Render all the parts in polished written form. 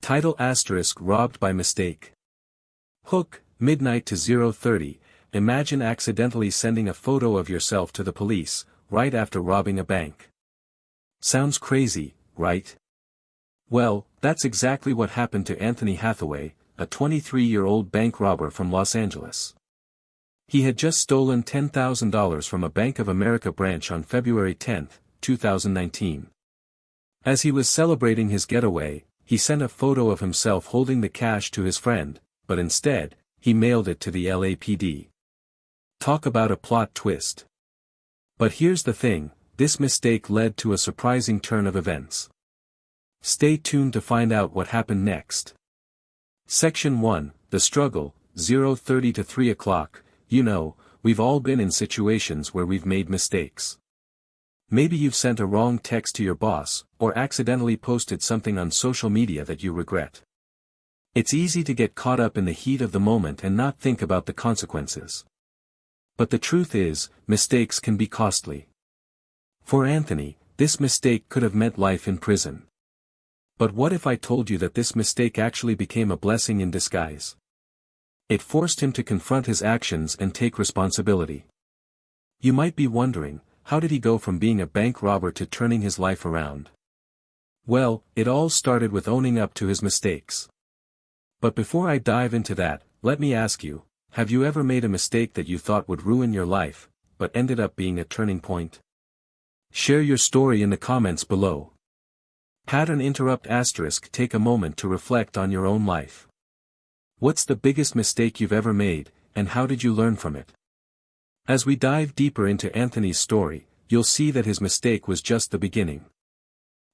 Title * robbed by mistake. Hook, midnight to 0:30, imagine accidentally sending a photo of yourself to the police, right after robbing a bank. Sounds crazy, right? Well, that's exactly what happened to Anthony Hathaway, a 23-year-old bank robber from Los Angeles. He had just stolen $10,000 from a Bank of America branch on February 10, 2019. As he was celebrating his getaway, he sent a photo of himself holding the cash to his friend, but instead, he mailed it to the LAPD. Talk about a plot twist. But here's the thing, this mistake led to a surprising turn of events. Stay tuned to find out what happened next. Section 1, The Struggle, 0:30 to 3 o'clock. You know, we've all been in situations where we've made mistakes. Maybe you've sent a wrong text to your boss, or accidentally posted something on social media that you regret. It's easy to get caught up in the heat of the moment and not think about the consequences. But the truth is, mistakes can be costly. For Anthony, this mistake could have meant life in prison. But what if I told you that this mistake actually became a blessing in disguise? It forced him to confront his actions and take responsibility. You might be wondering, how did he go from being a bank robber to turning his life around? Well, it all started with owning up to his mistakes. But before I dive into that, let me ask you, have you ever made a mistake that you thought would ruin your life, but ended up being a turning point? Share your story in the comments below. Take a moment to reflect on your own life. What's the biggest mistake you've ever made, and how did you learn from it? As we dive deeper into Anthony's story, you'll see that his mistake was just the beginning.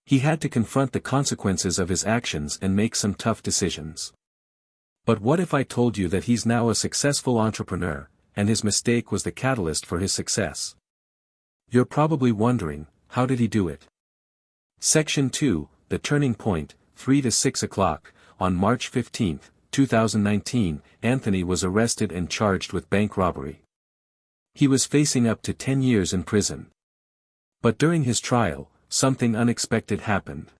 He had to confront the consequences of his actions and make some tough decisions. But what if I told you that he's now a successful entrepreneur, and his mistake was the catalyst for his success? You're probably wondering, how did he do it? Section 2, The Turning Point, 3 to 6 o'clock, on March 15, 2019, Anthony was arrested and charged with bank robbery. He was facing up to 10 years in prison. But during his trial, something unexpected happened.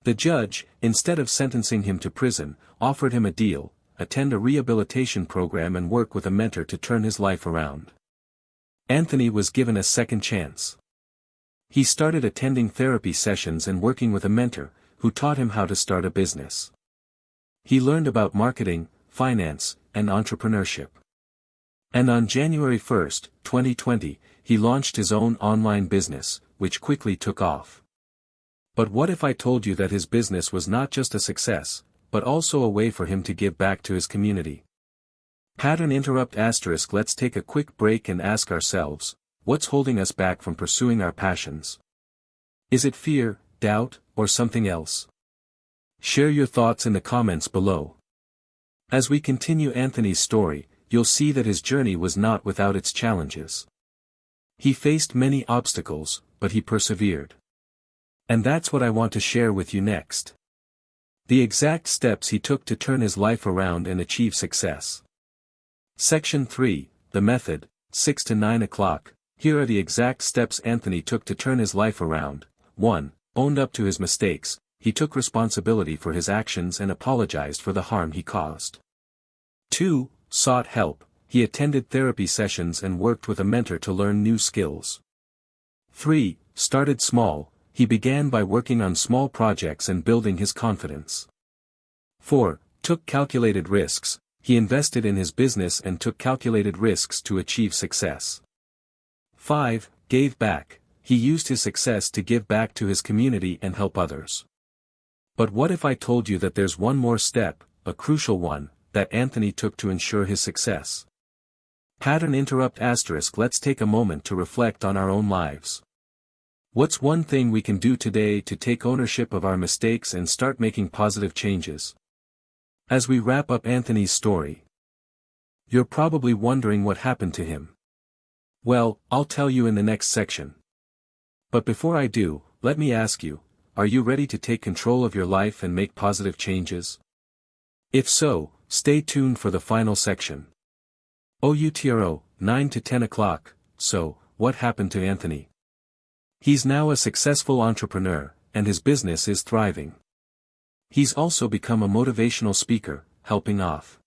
The judge, instead of sentencing him to prison, offered him a deal: attend a rehabilitation program and work with a mentor to turn his life around. Anthony was given a second chance. He started attending therapy sessions and working with a mentor, who taught him how to start a business. He learned about marketing, finance, and entrepreneurship. And on January 1, 2020, he launched his own online business, which quickly took off. But what if I told you that his business was not just a success, but also a way for him to give back to his community? Let's take a quick break and ask ourselves, what's holding us back from pursuing our passions? Is it fear, doubt, or something else? Share your thoughts in the comments below. As we continue Anthony's story, you'll see that his journey was not without its challenges. He faced many obstacles, but he persevered. And that's what I want to share with you next. The exact steps he took to turn his life around and achieve success. Section 3, The Method, 6 to 9 o'clock, here are the exact steps Anthony took to turn his life around. 1. Owned up to his mistakes. He took responsibility for his actions and apologized for the harm he caused. 2. Sought help. He attended therapy sessions and worked with a mentor to learn new skills. 3. Started small. He began by working on small projects and building his confidence. 4. Took calculated risks. He invested in his business and took calculated risks to achieve success. 5. Gave back. He used his success to give back to his community and help others. But what if I told you that there's one more step, a crucial one, that Anthony took to ensure his success? Let's take a moment to reflect on our own lives. What's one thing we can do today to take ownership of our mistakes and start making positive changes? As we wrap up Anthony's story, you're probably wondering what happened to him. Well, I'll tell you in the next section. But before I do, let me ask you, are you ready to take control of your life and make positive changes? If so, stay tuned for the final section. 9 to 10 o'clock, so, what happened to Anthony? He's now a successful entrepreneur, and his business is thriving. He's also become a motivational speaker, helping off